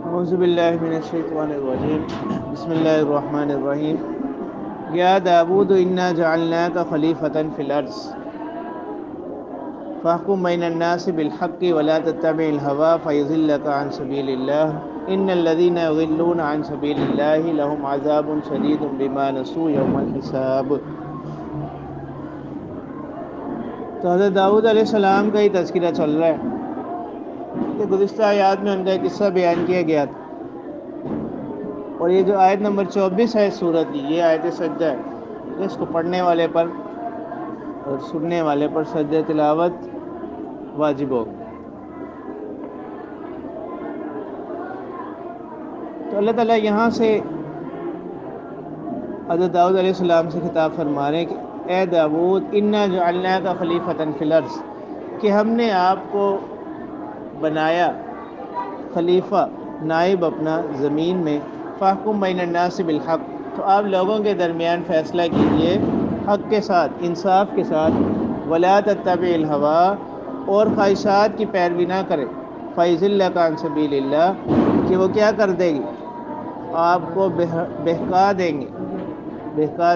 اعوذ باللہ من الشیطان الرجیم بسم اللہ الرحمن الرحیم یا داود انا جعلناک خلیفۃ فی الارض فاحکم بین الناس بالحق ولا تتبع الہوی فیضلک عن سبیل اللہ ان الذین یضلون عن سبیل اللہ لهم عذاب شدید بما نسوا یوم الحساب۔ تو حضرت داؤد علیہ السلام کا ہی تذکرہ چل رہا ہے کہ گزشتہ آیات میں ان کا ایک قصہ بیان کیا گیا تھا، اور یہ جو آیت نمبر 24 ہے سورت کی، یہ آیت سجدہ ہے۔ اس کو پڑھنے والے پر اور سننے والے پر سجدہ تلاوت واجب ہو۔ تو اللہ تعالیٰ یہاں سے حضرت داؤد علیہ السلام سے خطاب فرما رہے ہیں کہ اے داؤد انا جعلناک خلیفۃ فی الارض، کہ ہم نے آپ کو بنایا خلیفہ، نائب اپنا زمین میں۔ فاحکم بین الناس بالحق، تو آپ لوگوں کے درمیان فیصلہ کیجئے حق کے ساتھ، انصاف کے ساتھ۔ ولا تتبع الہوی، اور خواہشات کی پیروی نہ کرے۔ فیضلک عن سبیل اللہ، کہ وہ کیا کر دے گی، آپ کو بہکا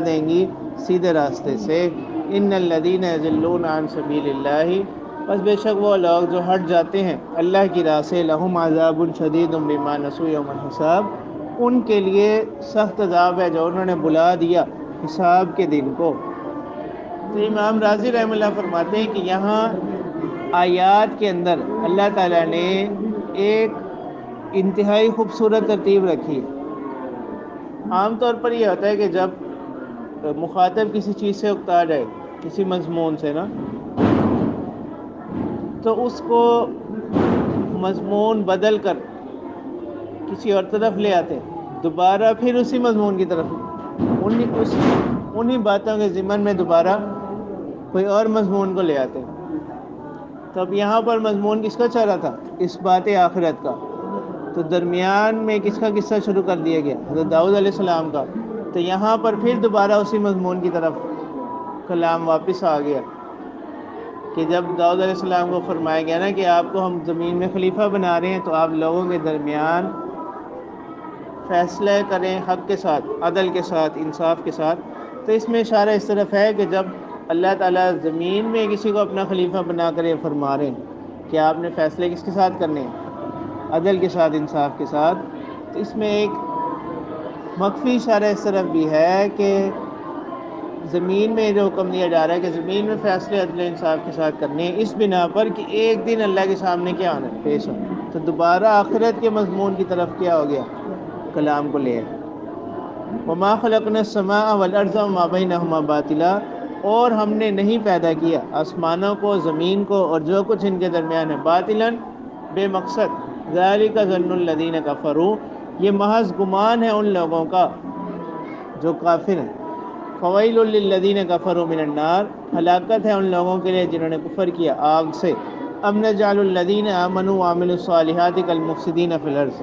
دیں گی سیدھے راستے سے۔ ان الذین یضلون عن سبیل اللہ، بس بے شک وہ لوگ جو ہٹ جاتے ہیں اللہ کی راہ سے، لہم عذاب شدید بما نسوا یوم الحساب، ان کے لیے سخت عذاب ہے جو انہوں نے بلا دیا حساب کے دن کو۔ تو امام رازی رحمہ اللہ فرماتے ہیں کہ یہاں آیات کے اندر اللہ تعالیٰ نے ایک انتہائی خوبصورت ترتیب رکھی ہے۔ عام طور پر یہ ہوتا ہے کہ جب مخاطب کسی چیز سے اکتا جائے، کسی مضمون سے نا، تو اس کو مضمون بدل کر کسی اور طرف لے آتے، دوبارہ پھر اسی مضمون کی طرف، انہی باتوں کے ضمن میں دوبارہ کوئی اور مضمون کو لے آتے۔ تو اب یہاں پر مضمون کس کا چل رہا تھا؟ اس بات آخرت کا، تو درمیان میں کس کا قصہ شروع کر دیا گیا؟ حضرت داؤد علیہ السلام کا۔ تو یہاں پر پھر دوبارہ اسی مضمون کی طرف کلام واپس آ گیا کہ جب داؤد علیہ السلام کو فرمایا گیا نا کہ آپ کو ہم زمین میں خلیفہ بنا رہے ہیں، تو آپ لوگوں کے درمیان فیصلہ کریں حق کے ساتھ، عدل کے ساتھ، انصاف کے ساتھ۔ تو اس میں اشارہ اس طرف ہے کہ جب اللہ تعالیٰ زمین میں کسی کو اپنا خلیفہ بنا کر یہ فرما رہے ہیں کہ آپ نے فیصلے کس کے ساتھ کرنے ہیں؟ عدل کے ساتھ، انصاف کے ساتھ۔ تو اس میں ایک مخفی اشارہ اس طرف بھی ہے کہ زمین میں جو حکم دیا جا رہا ہے کہ زمین میں فیصلے عدل انصاف کے ساتھ کرنے ہیں، اس بنا پر کہ ایک دن اللہ کے سامنے کیا ہونا ہے؟ پیش ہونا۔ تو دوبارہ آخرت کے مضمون کی طرف کیا ہو گیا؟ کلام کو لے آئے۔ وما خلقنا السماء والارض وما بینہما باطلا، اور ہم نے نہیں پیدا کیا آسمانوں کو، زمین کو، اور جو کچھ ان کے درمیان ہے، باطلا، بے مقصد۔ ذالک ظن الذین کفروا، یہ محض گمان ہے ان لوگوں کا جو کافر ہیں۔ فویل للذین کفروا من النار، ہلاکت ہے ان لوگوں کے لیے جنہوں نے کفر کیا آگ سے۔ ام نجعل الذین آمنوا وعملوا الصالحات کالمفسدین فی الارض،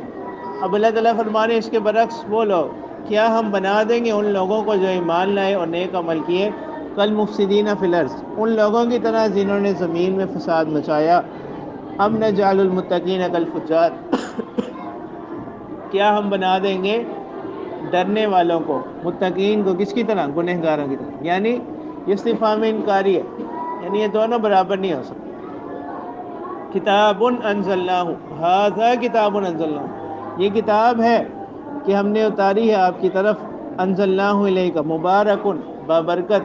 اب اللہ تعالیٰ فرما رہے ہیں اس کے برعکس وہ لوگ، کیا ہم بنا دیں گے ان لوگوں کو جو ایمان لائے اور نیک عمل کیے، کالمفسدین فی الارض، ان لوگوں کی طرح جنہوں نے زمین میں فساد مچایا۔ ام نجعل المتقین کالفجار، کیا ہم بنا دیں گے ڈرنے والوں کو، متقین کو، کس کی طرح؟ گنہگاروں کی طرح۔ یعنی یہ استفہام انکاری ہے، یعنی یہ دونوں برابر نہیں ہو سکتے۔ کتاب انزلناہ، ھذا کتاب انزلناہ، یہ کتاب ہے کہ ہم نے اتاری ہے آپ کی طرف، انزلناہ الیک، مبارک، بابرکت،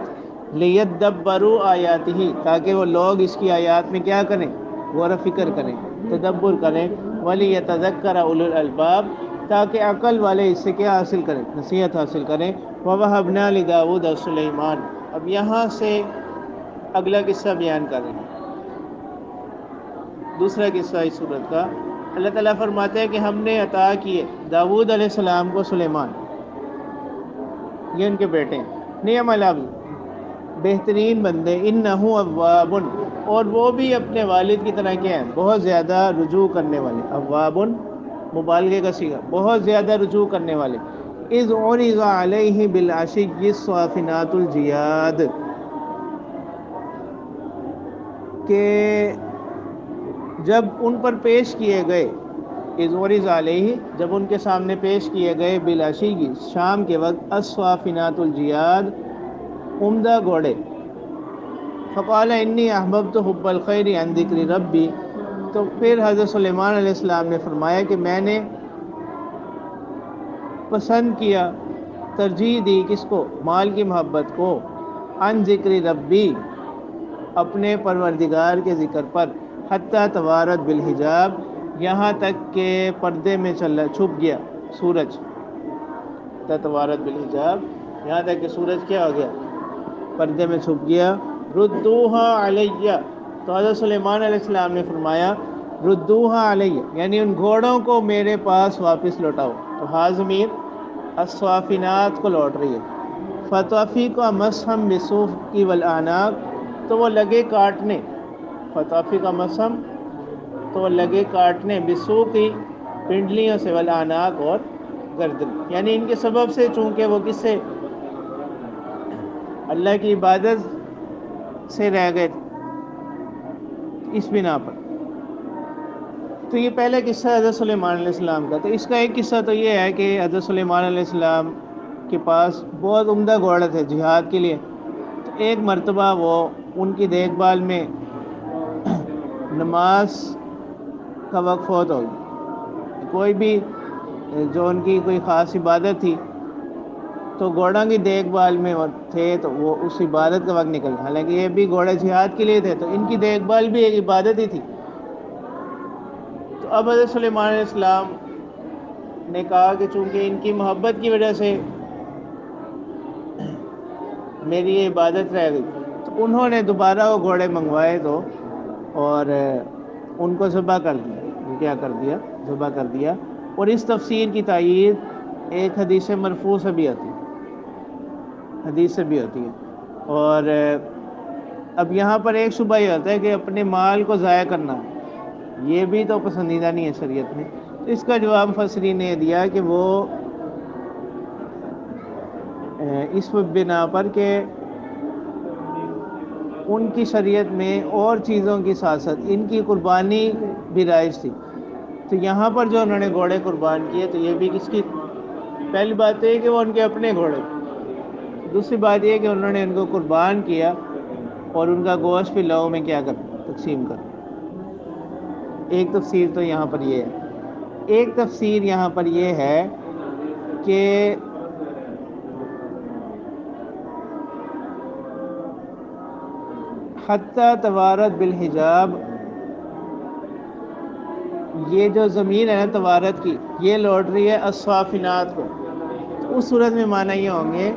لیدبروا آیاتہ، تاکہ وہ لوگ اس کی آیات میں کیا کریں؟ غور و فکر کریں، تدبر کریں۔ ولیتذکر اولو الالباب، تاکہ عقل والے اس سے کیا حاصل کریں؟ نصیحت حاصل کریں۔ ووہبنا لداؤد سلیمان، اب یہاں سے اگلا قصہ بیان کر رہے ہیں، دوسرا قصہ اس صورت کا۔ اللہ تعالیٰ فرماتے ہیں کہ ہم نے عطا کیے داؤد علیہ السلام کو سلیمان، یہ ان کے بیٹے ہیں۔ نعم العبد، بہترین بندے، انہ اواب، اور وہ بھی اپنے والد کی طرح کیا ہیں؟ بہت زیادہ رجوع کرنے والے۔ اواب مبالغے کا صیغہ، بہت زیادہ رجوع کرنے والے۔ اذ عرض علیہ بالعشی الصافنات الجیاد، کہ جب ان پر پیش کیے گئے اذ عرض علیہ، جب ان کے سامنے پیش کیے گئے، بالعشی کی، شام کے وقت، الصافنات الجیاد، عمدہ گھوڑے، فقال انی احببت حب الخیر عن ذکر ربی، تو پھر حضرت سلیمان علیہ السلام نے فرمایا کہ میں نے پسند کیا، ترجیح دی کس کو؟ مال کی محبت کو، عن ذکر ربی، اپنے پروردگار کے ذکر پر، حتی توارت بالحجاب، یہاں تک کہ پردے میں چھپ گیا سورج، حتی توارت بالحجاب، یہاں تک کہ سورج کیا ہو گیا؟ پردے میں چھپ گیا۔ ردوہا علیہ، تو حضرت سلیمان علیہ السلام نے فرمایا ردوہا علیہ، یعنی ان گھوڑوں کو میرے پاس واپس لوٹاؤ۔ تو ہا ضمیر الصافنات کو لوٹ رہی ہے۔ فتوفی کا مسحم بسوف کی والاعناق، تو وہ لگے کاٹنے، فتوفی کا مسحم، تو وہ لگے کاٹنے، بسو کی، پنڈلیوں سے، والاعناق، اور گردن، یعنی ان کے سبب سے، چونکہ وہ کس سے؟ اللہ کی عبادت سے رہ گئے اس بنا پر۔ تو یہ پہلا قصہ حضرت سلیمان علیہ السلام کا۔ تو اس کا ایک قصہ تو یہ ہے کہ حضرت سلیمان علیہ السلام کے پاس بہت عمدہ گھوڑے تھے جہاد کے لیے، تو ایک مرتبہ وہ ان کی دیکھ بھال میں نماز کا وقت فوت ہو گئی، کوئی بھی جو ان کی کوئی خاص عبادت تھی، تو گھوڑوں کی دیکھ بھال میں وہ تھے، تو وہ اس عبادت کا وقت نکل گیا، حالانکہ یہ بھی گھوڑے جہاد کے لیے تھے، تو ان کی دیکھ بھال بھی ایک عبادت ہی تھی۔ تو اب حضرت سلیمان علیہ السلام نے کہا کہ چونکہ ان کی محبت کی وجہ سے میری یہ عبادت رہ گئی، تو انہوں نے دوبارہ وہ گھوڑے منگوائے، تو اور ان کو ذبح کر دیا، کیا کر دیا؟ ذبح کر دیا۔ اور اس تفسیر کی تائید ایک حدیث مرفوع سے بھی ہوتی ہے، حدیث سے بھی ہوتی ہے۔ اور اب یہاں پر ایک شبہ یہ ہوتا ہے کہ اپنے مال کو ضائع کرنا، یہ بھی تو پسندیدہ نہیں ہے شریعت میں۔ تو اس کا جواب مفسرین نے دیا کہ وہ اس بنا پر کہ ان کی شریعت میں اور چیزوں کی ساتھ ساتھ ان کی قربانی بھی رائج تھی، تو یہاں پر جو انہوں نے گھوڑے قربان کیے، تو یہ بھی کس کی؟ پہلی بات یہ کہ وہ ان کے اپنے گھوڑے، دوسری بات یہ کہ انہوں نے ان کو قربان کیا اور ان کا گوشت بھی لوگوں میں کیا کر تقسیم کر۔ ایک تفسیر تو یہاں پر یہ ہے۔ ایک تفسیر یہاں پر یہ ہے کہ حتی توارت بالحجاب، یہ جو ضمیر ہے نا توارت کی، یہ لوٹ رہی ہے الصافنات کو۔ تو اس صورت میں معنی یہ ہوں گے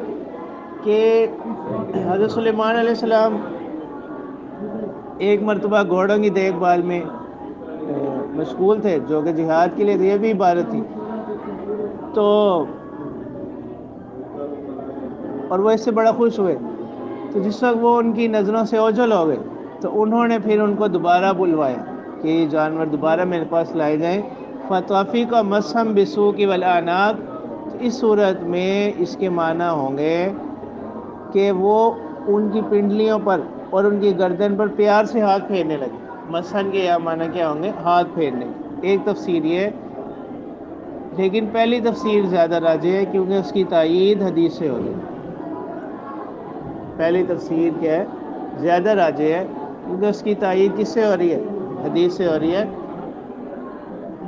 کہ حضرت سلیمان علیہ السلام ایک مرتبہ گھوڑوں کی دیکھ بھال میں مشغول تھے، جو کہ جہاد کے لیے یہ بھی عبادت تھی، تو اور وہ اس سے بڑا خوش ہوئے، تو جس وقت وہ ان کی نظروں سے اوجھل ہو گئے، تو انہوں نے پھر ان کو دوبارہ بلوایا کہ یہ جانور دوبارہ میرے پاس لائے جائیں۔ فتوفی کا مسحم بسوق والاعناق، اس صورت میں اس کے معنی ہوں گے کہ وہ ان کی پنڈلیوں پر اور ان کی گردن پر پیار سے ہاتھ پھیرنے لگے۔ مسحن کے یا معنی کیا ہوں گے؟ ہاتھ پھیرنے۔ ایک تفسیر یہ، لیکن پہلی تفسیر زیادہ راجح ہے کیونکہ اس کی تائید حدیث سے ہو رہی ہے۔ پہلی تفسیر کیا ہے؟ زیادہ راجح ہے کیونکہ اس کی تائید کس سے ہو رہی ہے؟ حدیث سے ہو رہی ہے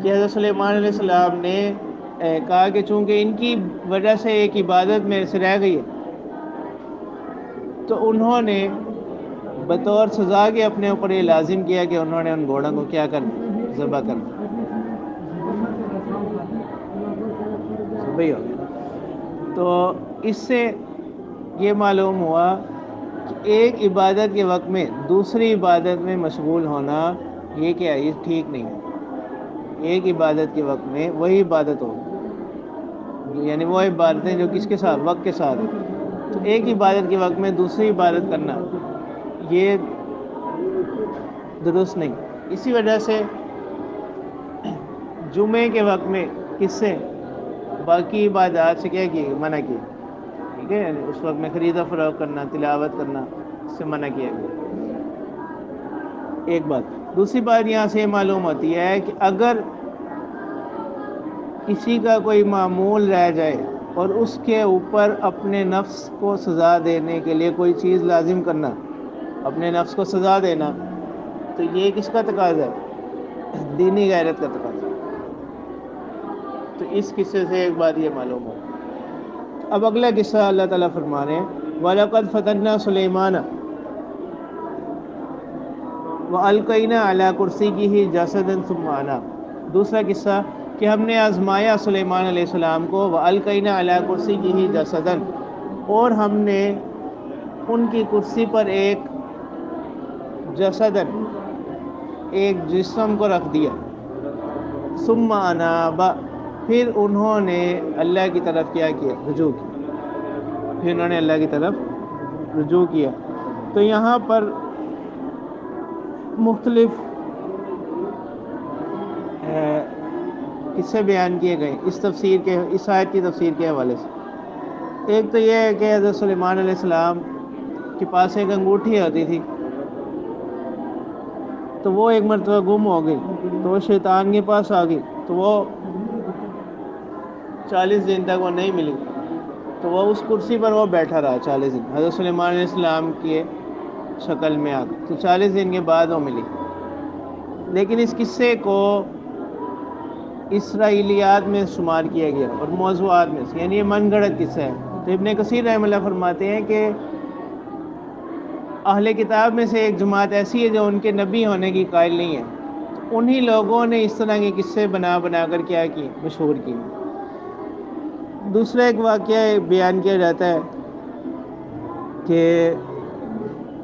کہ حضرت سلیمان علیہ السلام نے کہا کہ چونکہ ان کی وجہ سے ایک عبادت میرے سے رہ گئی ہے، تو انہوں نے بطور سزا کے اپنے اوپر یہ لازم کیا کہ انہوں نے ان گھوڑوں کو کیا کر ذبح کر دیا۔ تو اس سے یہ معلوم ہوا کہ ایک عبادت کے وقت میں دوسری عبادت میں مشغول ہونا، یہ کیا ہے؟ یہ ٹھیک نہیں ہے۔ ایک عبادت کے وقت میں وہی عبادت ہو، یعنی وہ عبادتیں جو کس کے ساتھ؟ وقت کے ساتھ۔ تو ایک عبادت کے وقت میں دوسری عبادت کرنا، یہ درست نہیں۔ اسی وجہ سے جمعے کے وقت میں کس سے؟ باقی عبادات سے کیا کی؟ منع کی، ٹھیک ہے؟ اس وقت میں خرید و فروخت کرنا، تلاوت کرنا، اس سے منع کیا گیا۔ ایک بات۔ دوسری بات یہاں سے معلوم ہوتی ہے کہ اگر کسی کا کوئی معمول رہ جائے اور اس کے اوپر اپنے نفس کو سزا دینے کے لیے کوئی چیز لازم کرنا، اپنے نفس کو سزا دینا، تو یہ کس کا تقاضا ہے؟ دینی غیرت کا تقاضا۔ تو اس قصے سے ایک بات یہ معلوم ہو۔ اب اگلا قصہ اللہ تعالیٰ فرما رہے ہیں وَلَقَدْ فَتَنَّا سُلَيْمَانَ وَأَلْقَيْنَا عَلَىٰ كُرْسِيِّهِ جَسَدًا ثُمَّ أَنَابَ۔ دوسرا قصہ کہ ہم نے آزمایا سلیمان علیہ السلام کو وَأَلْقَيْنَا عَلَىٰ كُرْسِيِّهِ جَسَدًا، اور ہم نے ان کی کرسی پر ایک جسدن، ایک جسم کو رکھ دیا، ثم اناب، پھر انہوں نے اللہ کی طرف کیا رجوع کیا، پھر انہوں نے اللہ کی طرف رجوع کیا۔ تو یہاں پر مختلف قصے بیان کیے گئے اس آیت کی تفسیر کے حوالے سے۔ ایک تو یہ ہے کہ حضرت سلیمان علیہ السلام کے پاس ایک انگوٹھی آتی تھی، تو وہ ایک مرتبہ گم ہو گئی، تو وہ شیطان کے پاس آ گئی، تو وہ 40 دن تک وہ نہیں ملی، تو وہ اس کرسی پر وہ بیٹھا رہا 40 دن حضرت سلیمان علیہ السلام کی شکل میں آ گئی، تو 40 دن کے بعد وہ ملی۔ لیکن اس قصے کو اسرائیلیات میں شمار کیا گیا اور موضوعات میں سے، یعنی یہ من گھڑت قصہ ہے۔ تو ابن کثیر رحمہ اللہ فرماتے ہیں کہ اہل کتاب میں سے ایک جماعت ایسی ہے جو ان کے نبی ہونے کی قائل نہیں ہے، انہی لوگوں نے اس طرح کے قصے بنا کر کیا کی، مشہور کی۔ دوسرا ایک واقعہ بیان کیا جاتا ہے کہ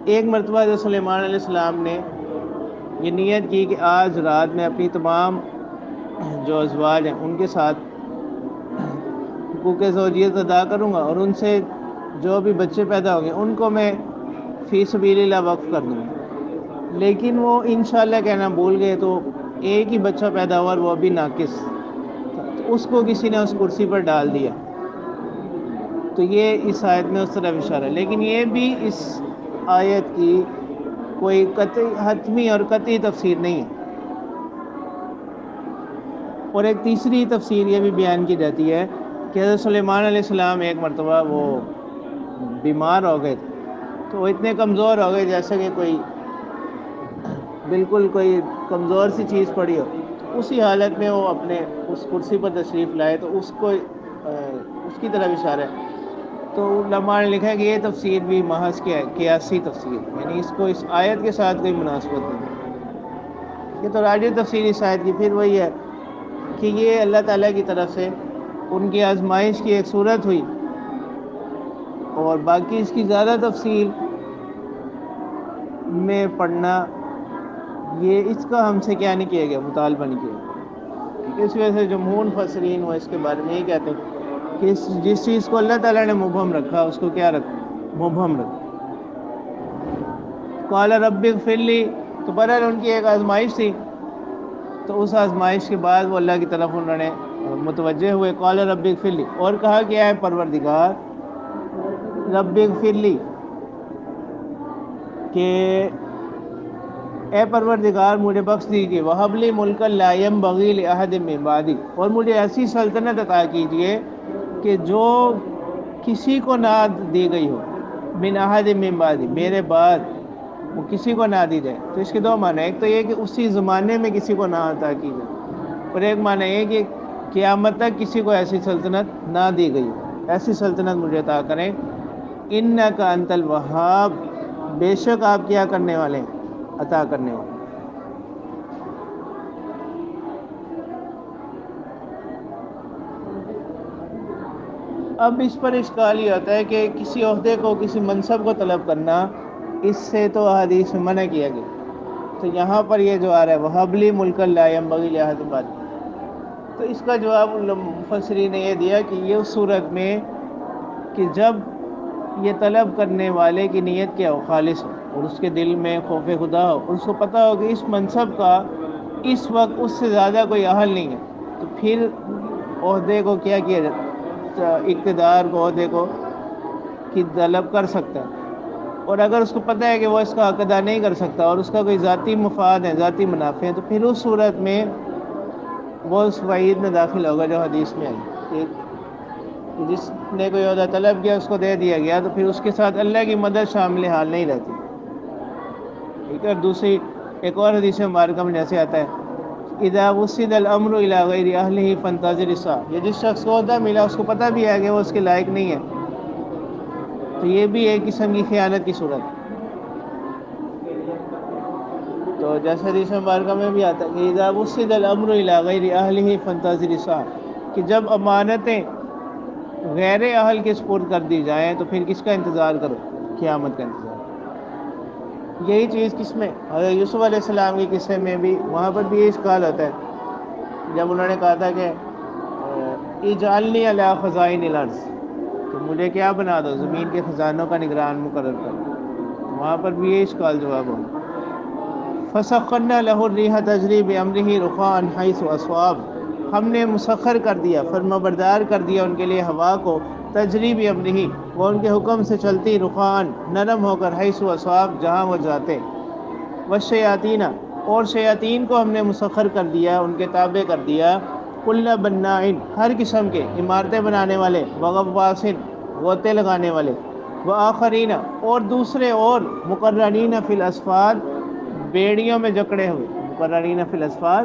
ایک مرتبہ حضرت سلیمان علیہ السلام نے یہ نیت کی کہ آج رات میں اپنی تمام جو ازواج ہیں ان کے ساتھ حقوق زوجیت ادا کروں گا، اور ان سے جو بھی بچے پیدا ہوں گے ان کو میں فی سبیل اللہ وقف کر دوں گا۔ لیکن وہ انشاءاللہ کہنا بھول گئے، تو ایک ہی بچہ پیدا ہوا اور وہ بھی ناقص، تو اس کو کسی نے اس کرسی پر ڈال دیا۔ تو یہ اس آیت میں اس طرف اشارہ ہے، لیکن یہ بھی اس آیت کی کوئی حتمی اور قطعی تفسیر نہیں ہے۔ اور ایک تیسری تفسیر یہ بھی بیان کی جاتی ہے کہ حضرت سلیمان علیہ السلام ایک مرتبہ وہ بیمار ہو گئے، تو وہ اتنے کمزور ہو گئے جیسے کہ کوئی بالکل کوئی کمزور سی چیز پڑی ہو، اسی حالت میں وہ اپنے اس کرسی پر تشریف لائے، تو اس کی طرف اشارہ ہے۔ تو علماء نے لکھا ہے کہ یہ تفسیر بھی محض قیاسی تفسیر، یعنی اس کو اس آیت کے ساتھ کوئی مناسبت نہیں۔ یہ تو راجح تفسیر اس آیت کی پھر وہی ہے کہ یہ اللہ تعالیٰ کی طرف سے ان کی آزمائش کی ایک صورت ہوئی، اور باقی اس کی زیادہ تفصیل میں پڑھنا یہ اس کا ہم سے کیا نہیں کیا گیا، مطالبہ نہیں کیا گیا۔ اس وجہ سے جمہور مفسرین وہ اس کے بارے میں یہ کہتے ہیں کہ جس چیز کو اللہ تعالیٰ نے مبہم رکھا اس کو کیا رکھا، مبہم رکھا۔ قال رب اغفر لی، تو بہرحال ان کی ایک آزمائش تھی، تو اس آزمائش کے بعد وہ اللہ کی طرف انہوں نے متوجہ ہوئے، قال رب اغفر لی، اور کہا کہ اے پروردگار رب اغفر لی، کہ اے پروردگار مجھے بخش دیجئے، وہب لی ملکا لا ینبغی لأحد من بعدی، اور مجھے ایسی سلطنت عطا کیجئے کہ جو کسی کو نہ دی گئی ہو، من احد من بعدی، میرے بعد وہ کسی کو نہ دی جائے۔ تو اس کے دو معنی، ایک تو یہ کہ اسی زمانے میں کسی کو نہ عطا کی جائے، اور ایک معنی یہ کہ قیامت تک کسی کو ایسی سلطنت نہ دی گئی ہو، ایسی سلطنت مجھے عطا کریں۔ انک انت الوہاب، بے شک آپ کیا کرنے والے ہیں، عطا کرنے والے۔ اب اس پر اشکال یہ ہوتا ہے کہ کسی عہدے کو، کسی منصب کو طلب کرنا، اس سے تو حدیث میں منع کیا گیا، تو یہاں پر یہ جو آ رہا ہے وَهَبْ لِي مُلْكًا لَا يَنبَغِي لِأَحَدٍ مِّن بَعْدِي، تو اس کا جواب مفسرین نے یہ دیا کہ یہ اس صورت میں کہ جب یہ طلب کرنے والے کی نیت کیا ہو، خالص ہو، اور اس کے دل میں خوف خدا ہو، اور اس کو پتہ ہو کہ اس منصب کا اس وقت اس سے زیادہ کوئی اہل نہیں ہے، تو پھر عہدے کو کیا کیا جاتا، اقتدار کو، عہدے کو کی طلب کر سکتا ہے۔ اور اگر اس کو پتہ ہے کہ وہ اس کا حق ادا نہیں کر سکتا اور اس کا کوئی ذاتی مفاد ہے، ذاتی منافع ہے، تو پھر اس صورت میں وہ اس وعید میں داخل ہوگا جو حدیث میں آئی کہ جس نے کوئی عہدہ طلب کیا اس کو دے دیا گیا، تو پھر اس کے ساتھ اللہ کی مدد شامل حال نہیں رہتی. ٹھیک ہے. اور دوسری ایک اور حدیث مبارکہ میں جیسے آتا ہے اذا وسد الامر الى غیر اہلہ فانتظر الساعة، یہ جس شخص کو عہدہ ملا اس کو پتہ بھی ہے کہ وہ اس کے لائق نہیں ہے، تو یہ بھی ایک قسم کی خیانت کی صورت. تو جیسے حدیث مبارکہ میں بھی آتا ہے کہ اذا وسد الامر الى غیر اہلہ فانتظر الساعة، کہ جب امانتیں غیر اہل کے سپرد کر دی جائیں تو پھر کس کا انتظار کرو؟ قیامت کا انتظار. یہی چیز کس میں حضرت یوسف علیہ السلام کے قصے میں بھی، وہاں پر بھی یہ اشکال ہوتا ہے جب انہوں نے کہا تھا کہ اجعلنی علی خزائن الارض، تو مجھے کیا بنا دو، زمین کے خزانوں کا نگران مقرر کر. وہاں پر بھی یہ اشکال جواب ہو. فسخرنا له الريح تجري بأمره رخاء حيث أصاب، ہم نے مسخر کر دیا، فرمانبردار کر دیا ان کے لیے ہوا کو، تجری بأمره، وہ ان کے حکم سے چلتی، رخاء، نرم ہو کر، حیث أصاب، جہاں وہ جاتے. والشیاطین، اور شیاطین کو ہم نے مسخر کر دیا، ان کے تابع کر دیا، کل بناء، ہر قسم کے عمارتیں بنانے والے، وغواص، غوطے لگانے والے، وآخرین، اور دوسرے اور، مقرنین فی الاسفاد، بیڑیوں میں جکڑے ہوئے، مقررین فی الاسفاد،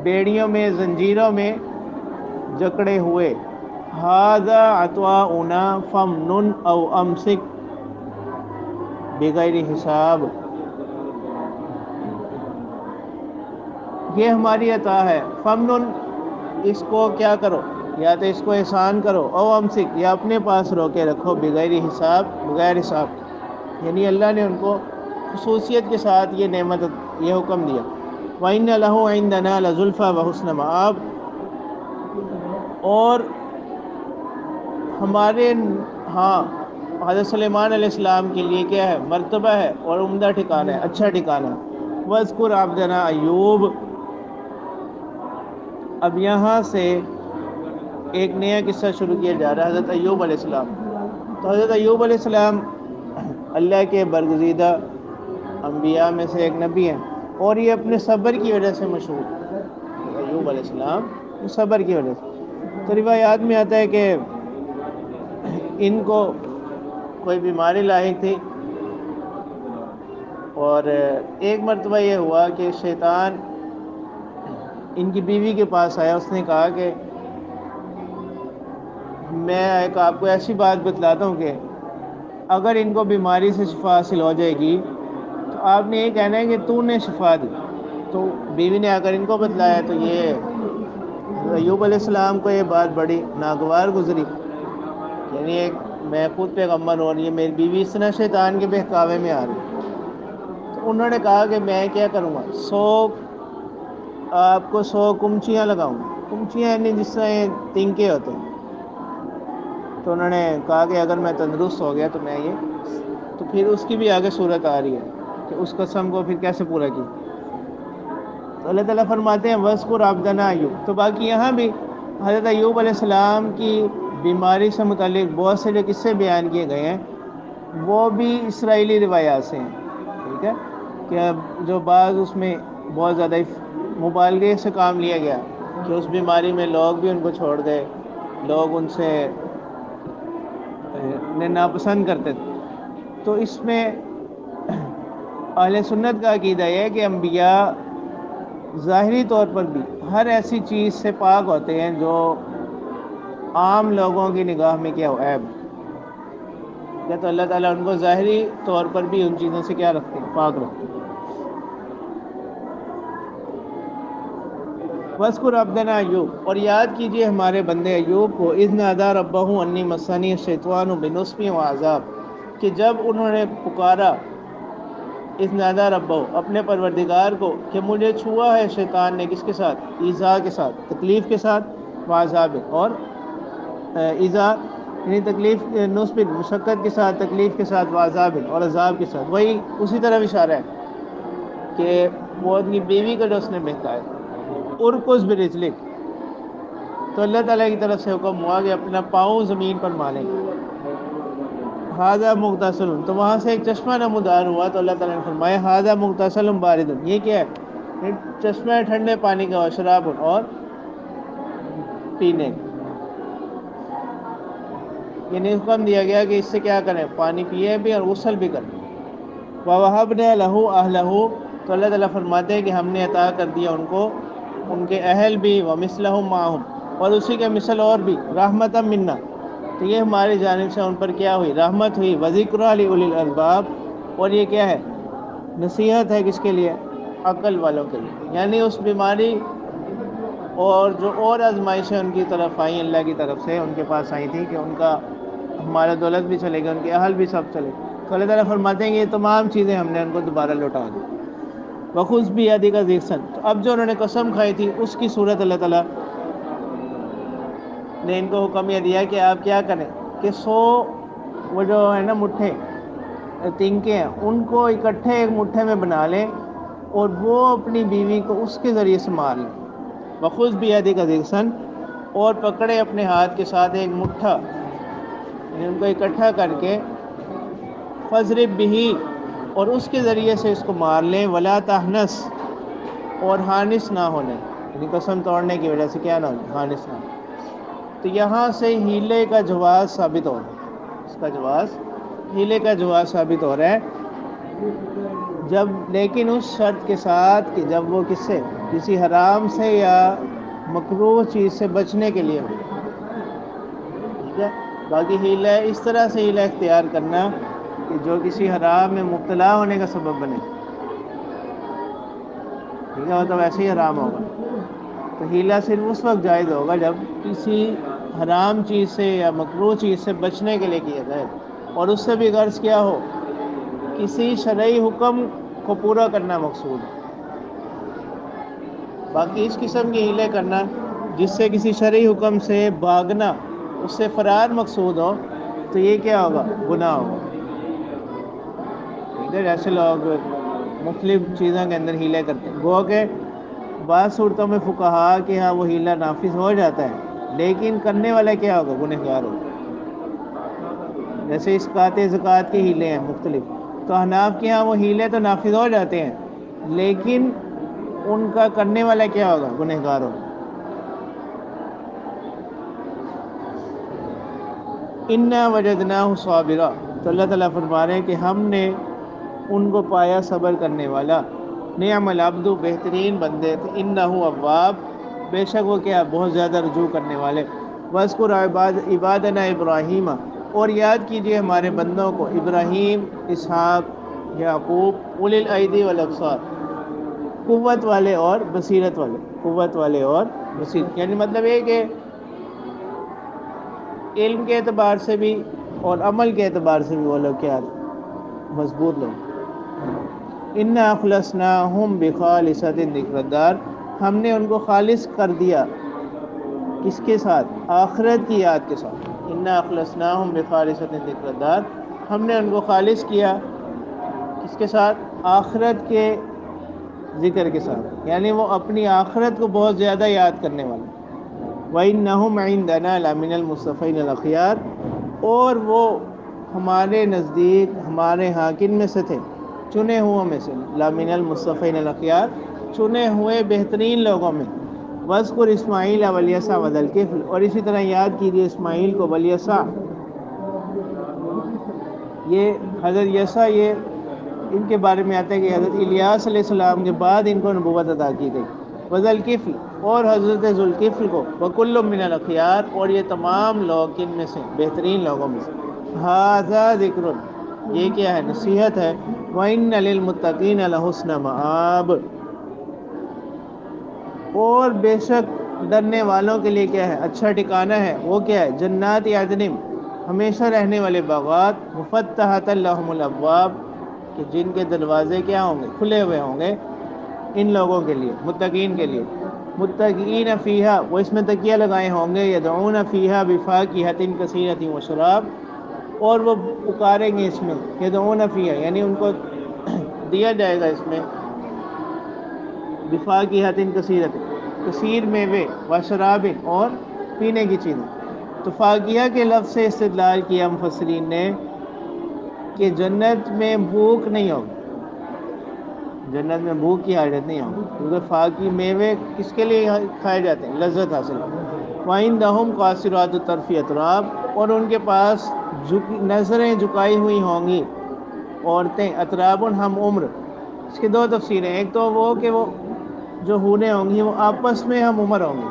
بیڑیوں میں، زنجیروں میں جکڑے ہوئے. ھذا عطاؤنا فامنن او امسک بغیر حساب، یہ ہماری عطا ہے، فامنن، اس کو کیا کرو، یا تو اس کو احسان کرو، او امسک، یا اپنے پاس روکے رکھو، بغیر حساب، بغیر حساب. یعنی اللہ نے ان کو خصوصیت کے ساتھ یہ نعمت، یہ حکم دیا. وَإِنَّ لَهُ عِندَنَا لَزُلْفَىٰ وَحُسْنَ مَآب، اور ہمارے ہاں حضرت سلیمان علیہ السلام کے لیے کیا ہے، مرتبہ ہے اور عمدہ ٹھکانہ ہے، اچھا ٹھکانہ ہے. وَاذْكُرْ عَبْدَنَا ایوب، اب یہاں سے ایک نیا قصہ شروع کیا جا رہا ہے، حضرت ایوب علیہ السلام. تو حضرت ایوب علیہ السلام اللہ کے برگزیدہ انبیاء میں سے ایک نبی ہیں، اور یہ اپنے صبر کی وجہ سے مشہور. ایوب علیہ السلام صبر کی وجہ سے، تو روایات میں آتا ہے کہ ان کو کوئی بیماری لاحق تھی، اور ایک مرتبہ یہ ہوا کہ شیطان ان کی بیوی کے پاس آیا. اس نے کہا کہ میں ایک آپ کو ایسی بات بتلاتا ہوں کہ اگر ان کو بیماری سے شفا حاصل ہو جائے گی تو آپ نے یہ کہنا ہے کہ تو نے شفا دی. تو بیوی نے آ کر ان کو بتلایا، تو یہ ایوب علیہ السلام کو یہ بات بڑی ناگوار گزری. یعنی ایک میں خود پیغمبر ہوں اور یہ میری بیوی اس طرح شیطان کے بہکاوے میں آ رہی. تو انہوں نے کہا کہ میں کیا کروں گا، آپ کو 100 کمچیاں لگاؤں. کمچیاں یعنی جس طرح یہ تنکے ہوتے ہیں. تو انہوں نے کہا کہ اگر میں تندرست ہو گیا تو میں یہ، تو پھر اس کی بھی آگے صورت آ رہی ہے کہ اس قسم کو پھر کیسے پورا کی. تو اللہ تعالیٰ فرماتے ہیں وَاذْكُرْ عَبْدَنَا ایوب. تو باقی یہاں بھی حضرت ایوب علیہ السلام کی بیماری سے متعلق بہت سے جو قصے بیان کیے گئے ہیں وہ بھی اسرائیلی روایات سے ہیں. ٹھیک ہے، کہ جو بعض اس میں بہت زیادہ مبالغے سے کام لیا گیا کہ اس بیماری میں لوگ بھی ان کو چھوڑ گئے، لوگ ان سے ناپسند کرتے تھے. تو اس میں اہل سنت کا عقیدہ ہے کہ انبیاء ظاہری طور پر بھی ہر ایسی چیز سے پاک ہوتے ہیں جو عام لوگوں کی نگاہ میں کیا ہو، عیب. تو اللہ تعالیٰ ان کو ظاہری طور پر بھی ان چیزوں سے کیا رکھتے ہیں، پاک رکھتے ہیں. وَاذْكُرْ عَبْدَنَا ایوب، اور یاد کیجئے ہمارے بندے ایوب کو، اذ نادیٰ رَبَّهُ أَنِّی مَسَّنِیَ الشَّیطَانُ بِنُصْبٍ وَعَذَابٍ، کہ جب انہوں نے پکارا، اذ نادیٰ رَبَّهُ، اپنے پروردگار کو، کہ مجھے چھوا ہے شیطان نے، کس کے ساتھ، ایذا کے ساتھ، تکلیف کے ساتھ، وعذاب، اور ایذا یعنی تکلیف، نصب مشقت کے ساتھ، تکلیف کے ساتھ، وعذاب، اور عذاب کے ساتھ. وہی اسی طرح اشارہ ہے کہ وہ اپنی بیوی کا جو اس نے بہکایا. ارکز برجلک، تو اللہ تعالیٰ کی طرف سے حکم ہوا کہ اپنا پاؤں زمین پر ماریں. ھذا مغتسل، تو وہاں سے ایک چشمہ نمودار ہوا، تو اللہ تعالیٰ نے فرمایا ھذا مغتسل بارد، یہ کیا ہے، یہ چشمہ ٹھنڈے پانی کا، شراب، اور پینے، یعنی حکم دیا گیا کہ اس سے کیا کریں، پانی پیے بھی اور غسل بھی کریں۔ وَوَهَبْنَا لَهُ أَهْلَهُ، تو اللہ تعالیٰ فرماتے ہیں کہ ہم نے عطا کر دیا ان کو ان کے اہل بھی، وَمِثْلَهُمْ مَعَهُمْ، اور اسی کے مثل اور بھی، رحمتًا منا، تو یہ ہماری جانب سے ان پر کیا ہوئی، رحمت ہوئی، وَذِكْرَىٰ لِأُولِي الْأَلْبَابِ، اور یہ کیا ہے، نصیحت ہے کس کے لیے، عقل والوں کے لیے، یعنی اس بیماری اور جو اور آزمائشیں ان کی طرف آئیں، اللہ کی طرف سے ان کے پاس آئی تھی کہ ان کا ہمارا دولت بھی چلے گا، ان کے اہل بھی سب چلے گا، تو اللہ تعالیٰ فرماتے ہیں کہ یہ تمام چیزیں ہم نے ان کو دوبارہ لوٹا دی۔ وَخُذْ بِيَدِكَ ضِغْثًا، تو اب جو انہوں نے قسم کھائی تھی اس کی صورت اللہ تعالیٰ نے ان کو حکم یہ دیا کہ آپ کیا کریں کہ 100 وہ جو ہے نا مٹھے تنکے ہیں ان کو اکٹھے ایک مٹھے میں بنا لیں اور وہ اپنی بیوی کو اس کے ذریعے سے مار لیں۔ وَخُذْ بِيَدِكَ ضِغْثًا، اور پکڑے اپنے ہاتھ کے ساتھ ایک مٹھا، یعنی ان کو اکٹھا کر کے، فَاضْرِب بِهِ، اور اس کے ذریعے سے اس کو مار لیں، وَلَا تَحْنَثْ، اور ہانس نہ ہونے، یعنی قسم توڑنے کی وجہ سے کیا نہ ہو، ہانس نہ ہو۔ تو یہاں سے ہیلے کا جواز ثابت ہو رہا ہے، اس کا جواز، ہیلے کا جواز ثابت ہو رہا ہے، جب لیکن اس شرط کے ساتھ کہ جب وہ کس سے، کسی حرام سے یا مکروہ چیز سے بچنے کے لیے ہو، ٹھیک ہے۔ باقی ہیلہ اس طرح سے ہیلہ اختیار کرنا کہ جو کسی حرام میں مبتلا ہونے کا سبب بنے، ٹھیک ہے، مطلب ایسے ہی حرام ہوگا، تو ہیلہ صرف اس وقت جائز ہوگا جب کسی حرام چیز سے یا مکروہ چیز سے بچنے کے لیے کیا جائے، اور اس سے بھی غرض کیا ہو، کسی شرعی حکم کو پورا کرنا مقصود ہے۔ باقی اس قسم کی ہیلے کرنا جس سے کسی شرعی حکم سے بھاگنا، اس سے فرار مقصود ہو، تو یہ کیا ہوگا، گناہ ہوگا، ٹھیک ہے۔ جیسے لوگ مختلف چیزوں کے اندر ہیلے کرتے ہیں، گو کہ بعض صورتوں میں فقہا کہ ہاں وہ ہیلہ نافذ ہو جاتا ہے، لیکن کرنے والا کیا ہوگا، گنہگار ہوگا۔ جیسے اسقاط زکوٰۃ کے ہیلے ہیں مختلف، تو احناف کے ہاں وہ ہیلے تو نافذ ہو جاتے ہیں، لیکن ان کا کرنے والا کیا ہوگا، گنہگار ہوگا۔ اِنَّا وَجَدْنَاهُ صَابِرًا، تو اللہ تعالیٰ فرما رہے ہیں کہ ہم نے ان کو پایا صبر کرنے والا، نعم العبد، بہترین بندے تھے، اِنَّهُ اواب، بے شک وہ کیا، بہت زیادہ رجوع کرنے والے۔ وَاذْكُرْ عِبَادَنَا ابراہیم، اور یاد کیجئے ہمارے بندوں کو، ابراہیم، اسحاق، یعقوب، اولی الایدی والابصار، قوت والے اور بصیرت والے، قوت والے اور بصیرت، یعنی مطلب یہ کہ علم کے اعتبار سے بھی اور عمل کے اعتبار سے بھی وہ لوگ کیا، مضبوط لوگ۔ اِنَّا أَخْلَصْنَاهُمْ بِخَالِصَةٍ ذِكْرَى الدَّارِ، ہم نے ان کو خالص کر دیا، کس کے ساتھ، آخرت کی یاد کے ساتھ۔ اِنَّا أَخْلَصْنَاهُمْ بِخَالِصَةٍ ذِكْرَى الدَّارِ، ہم نے ان کو خالص کیا کس کے ساتھ، آخرت کے ذکر کے ساتھ، یعنی وہ اپنی آخرت کو بہت زیادہ یاد کرنے والے۔ وَإِنَّهُمْ عِندَنَا لَمِنَ الْمُصْطَفَيْنَ الْأَخْيَارِ، اور وہ ہمارے نزدیک، ہمارے ہاں کن میں سے تھے، چنے ہوئے میں سے، لَمِنَ الْمُصْطَفَيْنَ الْأَخْيَارِ، چنے ہوئے بہترین لوگوں میں۔ وَاذْكُرْ إِسْمَاعِيلَ وَالْيَسَعَ وَذَا الْكِفْلِ، اور اسی طرح یاد کیجیے اسماعیل کو، والیسع، یہ حضرت یسع، یہ ان کے بارے میں آتا ہے کہ حضرت الیاس علیہ السلام کے بعد ان کو نبوت عطا کی گئی۔ وذا الکفل، اور حضرت ذوالکفل کو، وکل من الاخیار، اور یہ تمام لوگ کن میں سے، بہترین لوگوں میں سے۔ ھذا ذکر، یہ کیا ہے، نصیحت ہے۔ وَإِنَّ لِلْمُتَّقِينَ لَحُسْنَ مآب، اور بے شک ڈرنے والوں کے لیے کیا ہے، اچھا ٹھکانہ ہے، وہ کیا ہے، جنات عدن، ہمیشہ رہنے والے باغات، مفتحۃ لہم الابواب، کہ جن کے دروازے کیا ہوں گے، کھلے ہوئے ہوں گے ان لوگوں کے لیے، متقین کے لیے۔ متکئین فیہا، وہ اس میں تکیہ لگائے ہوں گے، یدعون فیہا بفاکہۃ کثیرۃ وشراب، اور وہ پکاریں گے اس میں، یدعون فیہا، یعنی ان کو دیا جائے گا اس میں، بفاکہۃ کثیرۃ، کثیر میوے، وشراب، اور پینے کی چیزیں۔ تو فاکہہ کے لفظ سے استدلال کیا مفسرین نے کہ جنت میں بھوک نہیں ہوگی، جنت میں بھوک کی حاجت نہیں ہوگی، کیونکہ فاکہہ میوے کس کے لیے کھائے جاتے ہیں، لذت حاصل، وَعِندَهُمْ قَاصِرَاتُ الطَّرْفِ اطراب، اور ان کے پاس نظریں جھکائی ہوئی ہوں گی عورتیں، اطراب ہم عمر۔ اس کی دو تفسیریں، ایک تو وہ کہ وہ جو حوریں ہوں گی وہ آپس میں ہم عمر ہوں گی،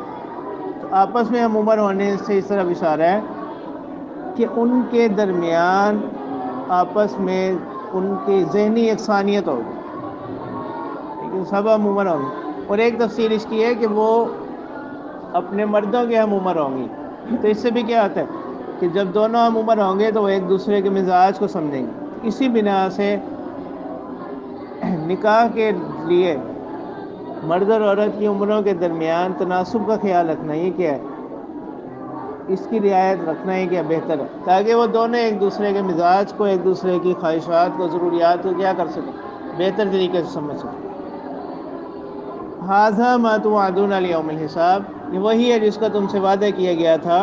تو آپس میں ہم عمر ہونے سے اس طرح اشارہ ہے کہ ان کے درمیان آپس میں ان کی ذہنی یکسانیت ہوگی، لیکن سب ہم عمر ہوں گی۔ اور ایک تفسیر اس کی ہے کہ وہ اپنے مردوں کے ہم عمر ہوں گی، تو اس سے بھی کیا آتا ہے کہ جب دونوں ہم عمر ہوں گے تو وہ ایک دوسرے کے مزاج کو سمجھیں گے۔ اسی بنا سے نکاح کے لیے مرد اور عورت کی عمروں کے درمیان تناسب کا خیال رکھنا، یہ کیا ہے، اس کی رعایت رکھنا ہی کیا بہتر ہے، تاکہ وہ دونوں ایک دوسرے کے مزاج کو، ایک دوسرے کی خواہشات کو، ضروریات کو کیا کر سکیں، بہتر طریقے سے سمجھ سکیں۔ ھذا ما توعدون لیوم الحساب، یہ وہی ہے جس کا تم سے وعدہ کیا گیا تھا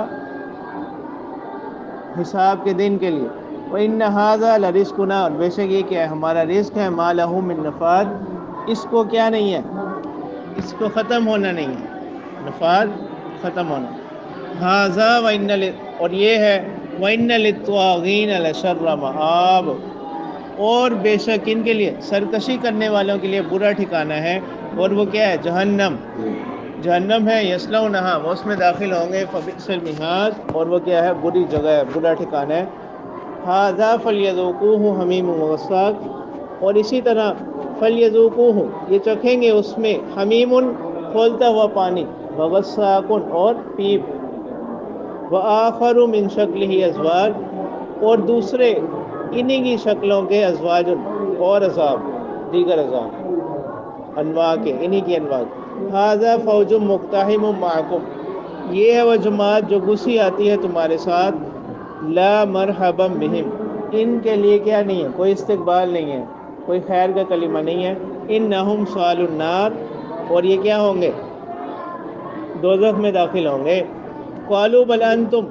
حساب کے دن کے لیے۔ وَإِنَّ هَذَا لَرِزْقُنَا، اور بے شک یہ کیا ہے، ہمارا رزق ہے، مَا لَهُ مِن نَفَادٍ، اس کو کیا نہیں ہے، اس کو ختم ہونا نہیں ہے، نفاد ختم ہونا۔ ھذا وَإِنَّ اور یہ ہے وَإِنَّ لِلطَّاغِينَ لَشَرَّ مَآب، اور بے شک ان کے لیے، سرکشی کرنے والوں کے لیے برا ٹھکانہ ہے، اور وہ کیا ہے، جہنم، جہنم ہے، یصلونھا، وہ اس میں داخل ہوں گے، فبئس المہاد، اور وہ کیا ہے، بری جگہ ہے، برا ٹھکانہ ہے۔ ھذا فلیذوقوہ حمیم وغساق، اور اسی طرح فلیذوقوہ، یہ چکھیں گے اس میں، حمیم کھولتا ہوا پانی، وغساق اور پیپ، وآخر من شکلہ ازواج، اور دوسرے انہی کی شکلوں کے ازواج اور عذاب، دیگر عذاب، انواع کے، انہی کی انواع۔ ھذا فوج مقتحم معکم، یہ ہے وہ جماعت جو گھسی آتی ہے تمہارے ساتھ، لا مرحبا بہم، ان کے لیے کیا نہیں ہے، کوئی استقبال نہیں ہے، کوئی خیر کا کلمہ نہیں ہے، انہم صالو النار، اور یہ کیا ہوں گے، دوزخ میں داخل ہوں گے۔ قالوا بل انتم،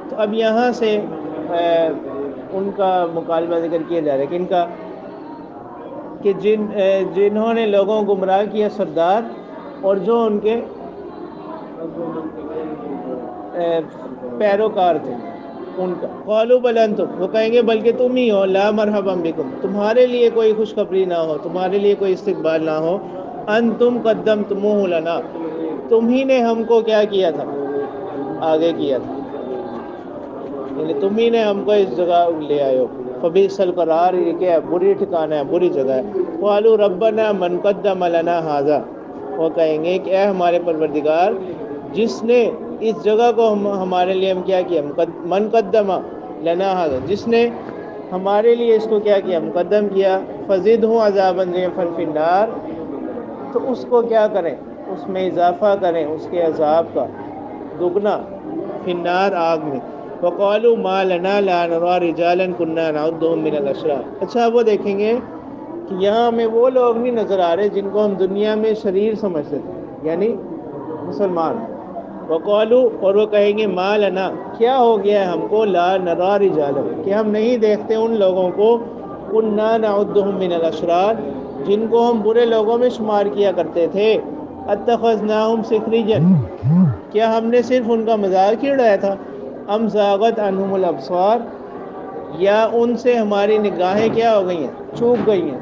تو اب یہاں سے ان کا مکالمہ ذکر کیا جا رہا ہے کہ ان کا، کہ جنہوں نے لوگوں کو گمراہ کیا، سردار، اور جو ان کے پیروکار تھے ان کا۔ قالوا بل انتم، وہ کہیں گے بلکہ تم ہی ہو، لا مرحبا بکم، تمہارے لیے کوئی خوشخبری نہ ہو، تمہارے لیے کوئی استقبال نہ ہو، انتم قدمتموہ لنا، تم ہی نے ہم کو کیا کیا تھا، آگے کیا تھا، یعنی تم ہی نے ہم کو اس جگہ لے آئے ہو۔ فبئس القرار، یہ کیا ہے، بری ٹھکانہ ہے، بری جگہ ہے۔ قالوا ربنا من قدم لنا ھذا، وہ کہیں گے کہ اے ہمارے پروردگار، جس نے اس جگہ کو ہمارے لیے ہم کیا کیا، من قدم لنا ھذا، جس نے ہمارے لیے اس کو کیا کیا، مقدم کیا، فزدہ عذابا ضعفا فی النار، تو اس کو کیا کریں، اس میں اضافہ کریں، اس کے عذاب کا دگنا، فی النار، آگ میں۔ وقالوا ما لنا لا نرى رجالا كنا نعدهم من الاشرار، اچھا وہ دیکھیں گے کہ یہاں ہمیں وہ لوگ نہیں نظر آ رہے جن کو ہم دنیا میں شریر سمجھتے تھے، یعنی مسلمان۔ وقالوا، اور وہ کہیں گے، ما لنا، کیا ہو گیا ہے ہم کو، لا نرى رجالا، کہ ہم نہیں دیکھتے ان لوگوں کو، كنا نعدهم من الاشرار، جن کو ہم برے لوگوں میں شمار کیا کرتے تھے، اتخذناهم سخريا، کیا ہم نے صرف ان کا مذاق ہی اڑایا تھا، ام زاغت عنہم الابصار، یا ان سے ہماری نگاہیں کیا ہو گئی ہیں، چوک گئی ہیں،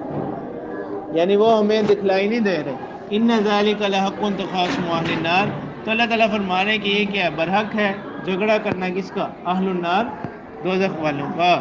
یعنی وہ ہمیں دکھلائی نہیں دے رہے۔ ان ذالک لحق تخاصم اہل النار، تو اللہ تعالیٰ فرما رہے ہیں کہ یہ کیا ہے، برحق ہے جھگڑا کرنا کس کا، اہل النار، دوزخ والوں کا۔